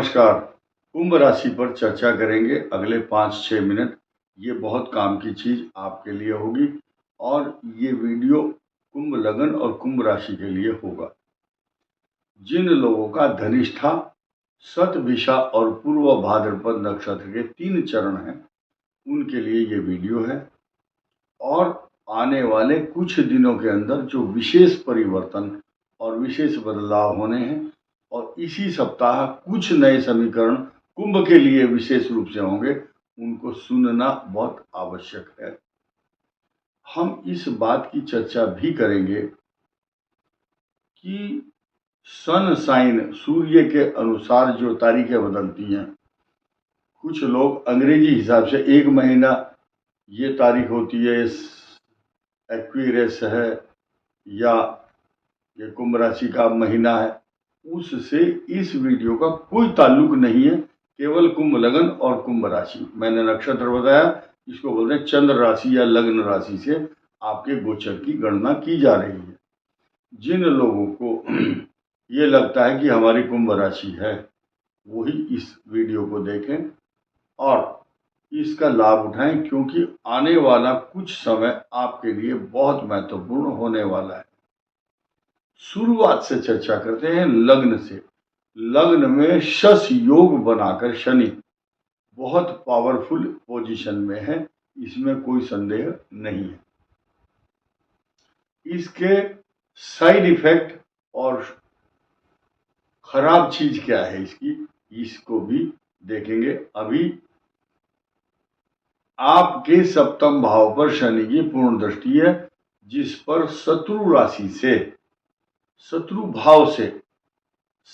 नमस्कार। कुंभ राशि पर चर्चा करेंगे अगले 5-6 मिनट। ये बहुत काम की चीज आपके लिए होगी और ये वीडियो कुंभ लग्न और कुंभ राशि के लिए होगा। जिन लोगों का धनिष्ठा, शतभिषा और पूर्व भाद्रपद नक्षत्र के 3 चरण हैं, उनके लिए ये वीडियो है। और आने वाले कुछ दिनों के अंदर जो विशेष परिवर्तन और विशेष बदलाव होने हैं और इसी सप्ताह कुछ नए समीकरण कुंभ के लिए विशेष रूप से होंगे, उनको सुनना बहुत आवश्यक है। हम इस बात की चर्चा भी करेंगे कि सन साइन, सूर्य के अनुसार जो तारीखें बदलती हैं, कुछ लोग अंग्रेजी हिसाब से 1 महीना ये तारीख होती है, एक्विरेस है या ये कुंभ राशि का महीना है, उससे इस वीडियो का कोई ताल्लुक नहीं है। केवल कुंभ लग्न और कुंभ राशि, मैंने नक्षत्र बताया, इसको बोलते हैं चंद्र राशि या लग्न राशि से आपके गोचर की गणना की जा रही है। जिन लोगों को ये लगता है कि हमारी कुंभ राशि है, वही इस वीडियो को देखें और इसका लाभ उठाएं, क्योंकि आने वाला कुछ समय आपके लिए बहुत महत्वपूर्ण होने वाला है। शुरुआत से चर्चा करते हैं लग्न से। लग्न में शश योग बनाकर शनि बहुत पावरफुल पोजीशन में है, इसमें कोई संदेह नहीं है। इसके साइड इफेक्ट और खराब चीज क्या है इसकी, इसको भी देखेंगे। अभी आपके सप्तम भाव पर शनि की पूर्ण दृष्टि है, जिस पर शत्रु राशि से, शत्रु भाव से,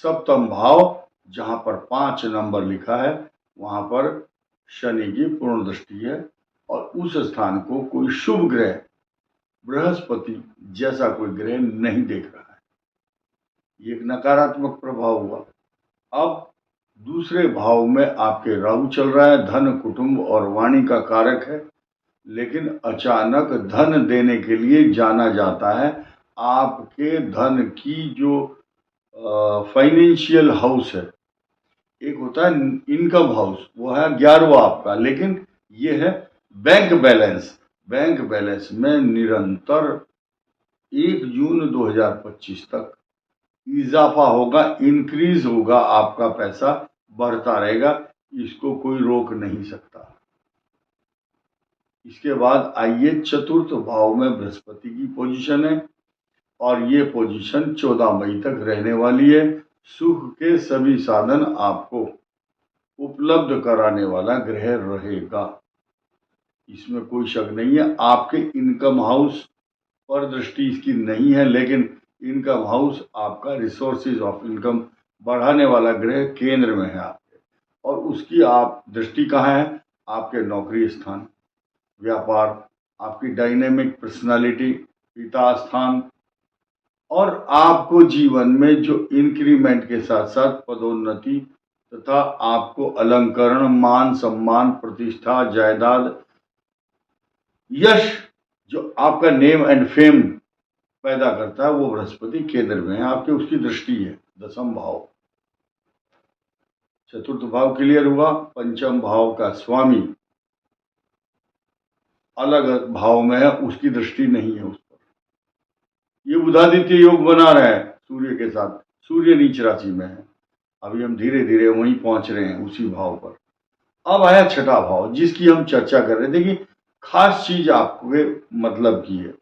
सप्तम भाव जहां पर 5 नंबर लिखा है, वहां पर शनि की पूर्ण दृष्टि है और उस स्थान को कोई शुभ ग्रह, बृहस्पति जैसा कोई ग्रह नहीं देख रहा है। ये एक नकारात्मक प्रभाव हुआ। अब दूसरे भाव में आपके राहु चल रहा है, धन, कुटुंब और वाणी का कारक है, लेकिन अचानक धन देने के लिए जाना जाता है। आपके धन की जो फाइनेंशियल हाउस है, एक होता है इनकम हाउस, वो है 11वां आपका, लेकिन ये है बैंक बैलेंस। बैंक बैलेंस में निरंतर 1 जून 2025 तक इजाफा होगा, इंक्रीज होगा, आपका पैसा बढ़ता रहेगा, इसको कोई रोक नहीं सकता। इसके बाद आइए, चतुर्थ भाव में बृहस्पति की पोजीशन है और ये पोजीशन 14 मई तक रहने वाली है। सुख के सभी साधन आपको उपलब्ध कराने वाला ग्रह रहेगा, इसमें कोई शक नहीं है। आपके इनकम हाउस पर दृष्टि इसकी नहीं है, लेकिन इनकम हाउस आपका रिसोर्सेज ऑफ इनकम बढ़ाने वाला ग्रह केंद्र में है आपके, और उसकी आप दृष्टि कहाँ है? आपके नौकरी स्थान, व्यापार, आपकी डायनेमिक पर्सनालिटी, पिता स्थान, और आपको जीवन में जो इंक्रीमेंट के साथ साथ पदोन्नति तथा आपको अलंकरण, मान सम्मान, प्रतिष्ठा, जायदाद, यश, जो आपका नेम एंड फेम पैदा करता है, वो बृहस्पति केंद्र में है आपके, उसकी दृष्टि है। दसम भाव, चतुर्थ भाव क्लियर हुआ। पंचम भाव का स्वामी अलग भाव में है, उसकी दृष्टि नहीं है उस पर। ये बुधादित्य योग बना रहा है सूर्य के साथ, सूर्य नीच राशि में है। अभी हम धीरे धीरे वहीं पहुंच रहे हैं, उसी भाव पर। अब आया छठा भाव, जिसकी हम चर्चा कर रहे थे कि खास चीज आपके मतलब की है।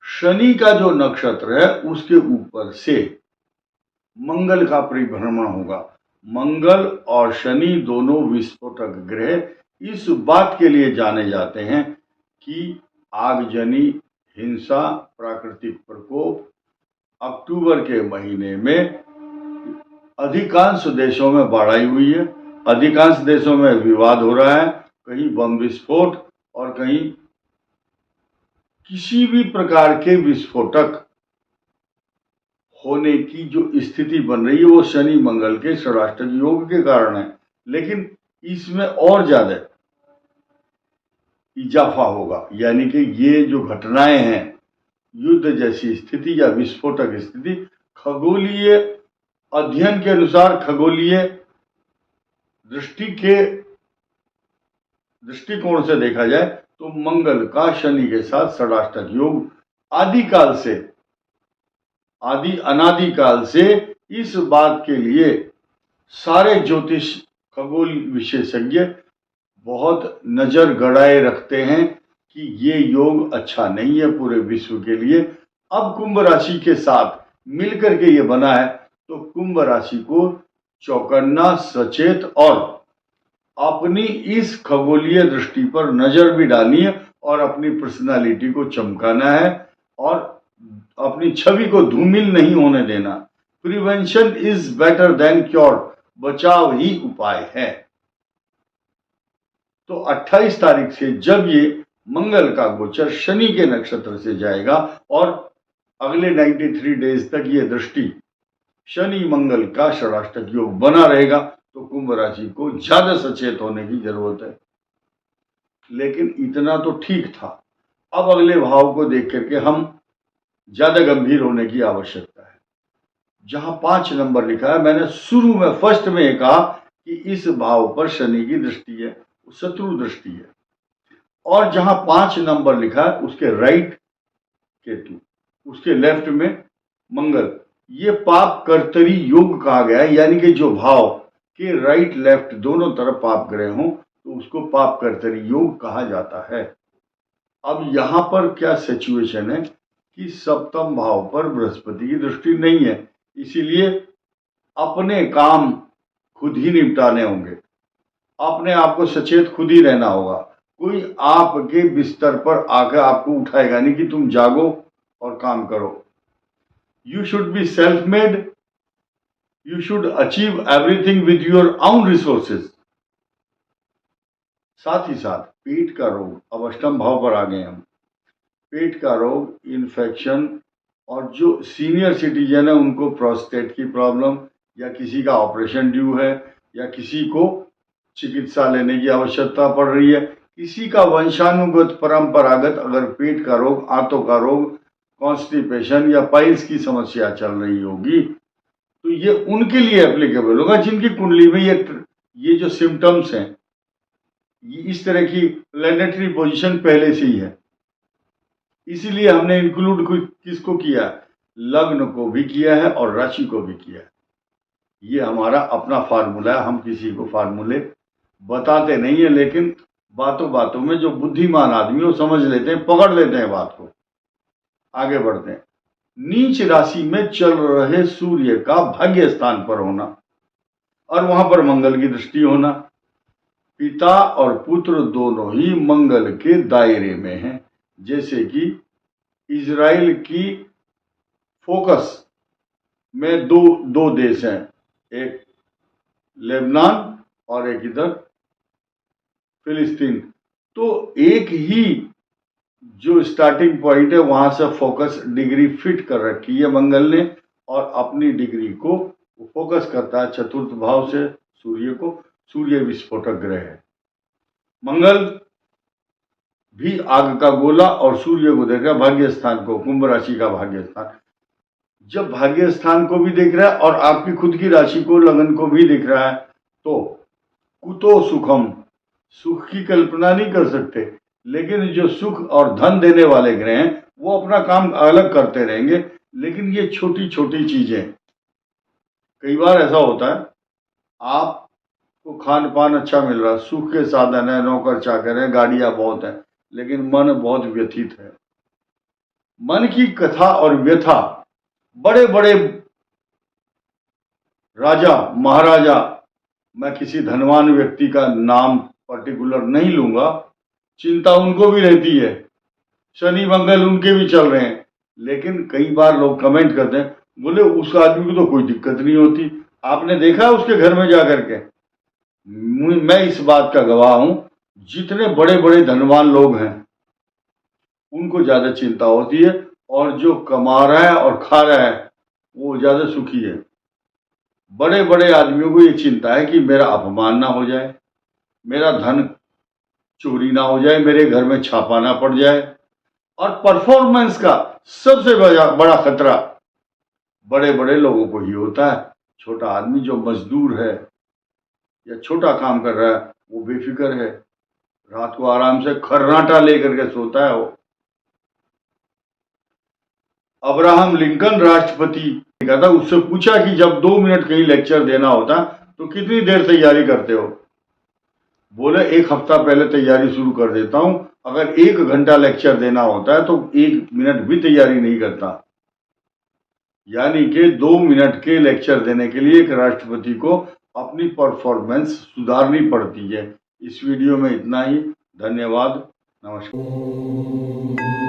शनि का जो नक्षत्र है, उसके ऊपर से मंगल का परिभ्रमण होगा। मंगल और शनि दोनों विस्फोटक ग्रह इस बात के लिए जाने जाते हैं कि आगजनी, हिंसा, प्राकृतिक प्रकोप अक्टूबर के महीने में अधिकांश देशों में बाढ़ आई हुई है, अधिकांश देशों में विवाद हो रहा है, कहीं बम विस्फोट और कहीं किसी भी प्रकार के विस्फोटक होने की जो स्थिति बन रही है, वो शनि मंगल के षडाष्टक योग के कारण है। लेकिन इसमें और ज्यादा इजाफा होगा, यानी कि ये जो घटनाएं हैं, युद्ध जैसी स्थिति या विस्फोटक स्थिति, खगोलीय अध्ययन के अनुसार खगोलीय दृष्टिकोण से देखा जाए तो मंगल का शनि के साथ षडाष्टक योग अनादिकाल से इस बात के लिए सारे ज्योतिष खगोल विशेषज्ञ बहुत नजर गड़ाए रखते हैं कि ये योग अच्छा नहीं है पूरे विश्व के लिए। अब कुंभ राशि के साथ मिलकर के ये बना है, तो कुंभ राशि को चौकन्ना, सचेत और अपनी इस खगोलीय दृष्टि पर नजर भी डालनी है और अपनी पर्सनालिटी को चमकाना है और अपनी छवि को धूमिल नहीं होने देना। Prevention is better than cure, बचाव ही उपाय है। तो 28 तारीख से जब ये मंगल का गोचर शनि के नक्षत्र से जाएगा और अगले 93 डेज तक ये दृष्टि शनि मंगल का षडाष्टक योग बना रहेगा, तो कुंभ राशि को ज्यादा सचेत होने की जरूरत है। लेकिन इतना तो ठीक था, अब अगले भाव को देख करके हम ज्यादा गंभीर होने की आवश्यकता है। जहां 5 नंबर लिखा है, मैंने शुरू में फर्स्ट में कहा कि इस भाव पर शनि की दृष्टि है, शत्रु दृष्टि है, और जहां 5 नंबर लिखा है उसके राइट केतु, उसके लेफ्ट में मंगल, ये पाप कर्तरी योग कहा गया है। यानी कि जो भाव के राइट लेफ्ट दोनों तरफ पाप ग्रह हों तो उसको पाप कर्तरी योग कहा जाता है। अब यहां पर क्या सिचुएशन है कि सप्तम भाव पर बृहस्पति की दृष्टि नहीं है, इसीलिए अपने काम खुद ही निपटाने होंगे, अपने आप को सचेत खुद ही रहना होगा। कोई आपके बिस्तर पर आकर आपको उठाएगा नहीं कि तुम जागो और काम करो। You should be self made, you should achieve everything with your own resources. साथ ही साथ पेट का रोग, अब अष्टम भाव पर आ गए हम, पेट का रोग, इन्फेक्शन, और जो सीनियर सिटीजन है उनको प्रोस्टेट की प्रॉब्लम, या किसी का ऑपरेशन ड्यू है, या किसी को चिकित्सा लेने की आवश्यकता पड़ रही है, किसी का वंशानुगत परंपरागत अगर पेट का रोग, आंतों का रोग, कॉन्स्टिपेशन या पाइल्स की समस्या चल रही होगी, तो ये उनके लिए एप्लीकेबल होगा जिनकी कुंडली में ये जो सिम्टम्स हैं, ये इस तरह की प्लैनेटरी पोजीशन पहले से ही है। इसीलिए हमने इंक्लूड किसको किया, लग्न को भी किया है और राशि को भी किया है। ये हमारा अपना फार्मूला है, हम किसी को फार्मूले बताते नहीं है, लेकिन बातों बातों में जो बुद्धिमान आदमी वो समझ लेते हैं, पकड़ लेते हैं बात को, आगे बढ़ते हैं। नीच राशि में चल रहे सूर्य का भाग्य स्थान पर होना और वहां पर मंगल की दृष्टि होना, पिता और पुत्र दोनों ही मंगल के दायरे में हैं। जैसे कि इजराइल की फोकस में दो देश हैं, एक लेबनान और एक इधर फिलिस्तीन। तो एक ही जो स्टार्टिंग पॉइंट है वहां से फोकस डिग्री फिट कर रखी है मंगल ने, और अपनी डिग्री को फोकस करता है चतुर्थ भाव से सूर्य को। सूर्य विस्फोटक ग्रह है, मंगल भी आग का गोला, और सूर्य को देख रहा है भाग्य स्थान को, कुंभ राशि का भाग्य स्थान। जब भाग्य स्थान को भी देख रहा है और आपकी खुद की राशि को, लगन को भी दिख रहा है, तो कुतो सुखम, सुख की कल्पना नहीं कर सकते, लेकिन जो सुख और धन देने वाले ग्रह हैं वो अपना काम अलग करते रहेंगे। लेकिन ये छोटी छोटी चीजें, कई बार ऐसा होता है आपको खान पान अच्छा मिल रहा है, सुख के साधन है, नौकर चाकर है, गाड़ियां बहुत है, लेकिन मन बहुत व्यथित है। मन की कथा और व्यथा बड़े बड़े राजा महाराजा, मैं किसी धनवान व्यक्ति का नाम पर्टिकुलर नहीं लूंगा, चिंता उनको भी रहती है, शनि मंगल उनके भी चल रहे हैं, लेकिन कई बार लोग कमेंट करते हैं, बोले उस आदमी को तो कोई दिक्कत नहीं होती, आपने देखा उसके घर में जाकर के? मैं इस बात का गवाह हूं, जितने बड़े बड़े धनवान लोग हैं उनको ज्यादा चिंता होती है, और जो कमा रहा है और खा रहा है वो ज्यादा सुखी है। बड़े बड़े आदमियों को ये चिंता है कि मेरा अपमान ना हो जाए, मेरा धन चोरी ना हो जाए, मेरे घर में छापा ना पड़ जाए। और परफॉर्मेंस का सबसे बड़ा खतरा बड़े बड़े लोगों को ही होता है। छोटा आदमी जो मजदूर है या छोटा काम कर रहा है वो बेफिक्र है, रात को आराम से खर्राटा लेकर के सोता है वो। अब्राहम लिंकन राष्ट्रपति का था, उससे पूछा कि जब 2 मिनट कहीं लेक्चर देना होता तो कितनी देर तैयारी करते हो? बोले 1 हफ्ता पहले तैयारी शुरू कर देता हूं, अगर 1 घंटा लेक्चर देना होता है तो 1 मिनट भी तैयारी नहीं करता। यानी कि 2 मिनट के लेक्चर देने के लिए एक राष्ट्रपति को अपनी परफॉर्मेंस सुधारनी पड़ती है। इस वीडियो में इतना ही। धन्यवाद। नमस्कार।